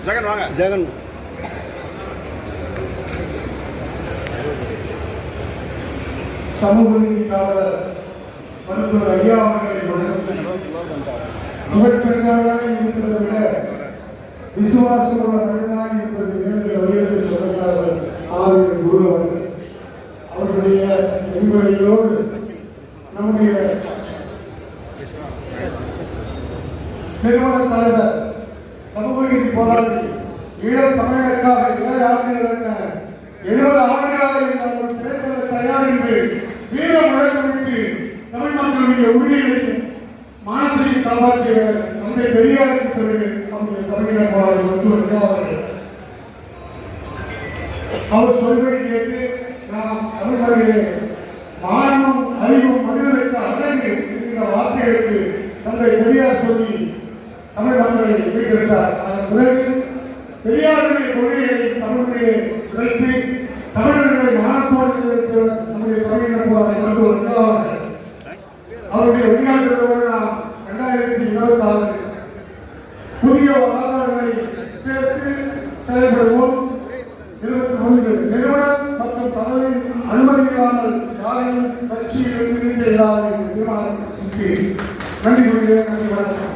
ஜெகன் வாங்க. ஜெகன் சமூக நீதி காவலர் மருத்துவர் ஐயா அவர்களை புகழ்பெற்றவராக இருக்கிறதை விட விசுவாசமான மனிதனாக இருப்பது நேரில் வலியுறுத்தி சொல்கிறார்கள் ஆதிக்க குரு அவர்கள். அவருடைய எண்படியோடு நம்முடைய நிறுவன தலைவர் சமூக நீதி போராளி ஈழத் தமிழர்களுக்காக 7 ஆண்டுகள் 70 ஆண்டுகளாக இருந்தாலும் சேர்ப்பதை தயார் என்று வீர முழக்கமிட்டு தமிழ் மக்களுடைய உரிமைகளையும் மானத்தையும் காப்பாற்றிய தந்தை பெரியாருக்கு பிறகு நம்முடைய தமிழக போராளி மருத்துவர் அவர்கள். அவர் சொல்வதை கேட்டு நாம் தமிழர்களே மானமும் அறிவும் மனிதனுக்கு அழகு என்கிற வார்த்தைகளுக்கு தந்தை பெரியார் சொல்லி தமிழ் மக்களை மீட்டெடுத்தார். அதன் பிறகு பெரியாருடைய கொள்கைகளை தமிழிலே உழைத்து தமிழர்களை மானத்தோடு நம்முடைய தமிழக போராளி மருத்துவர் அவருடைய வெளிநாட்டுகளோடு நாம் 2026 புதிய வரலாறுகளை சேர்த்து செயல்படுவோம். 23 நிறுவனம் மற்றும் தலைவரின் அனுமதி இல்லாமல் யாரையும் கட்சியில் இருந்து இல்லாத தீர்மானம் நன்றி கூறுகிறேன். நன்றி வணக்கம்.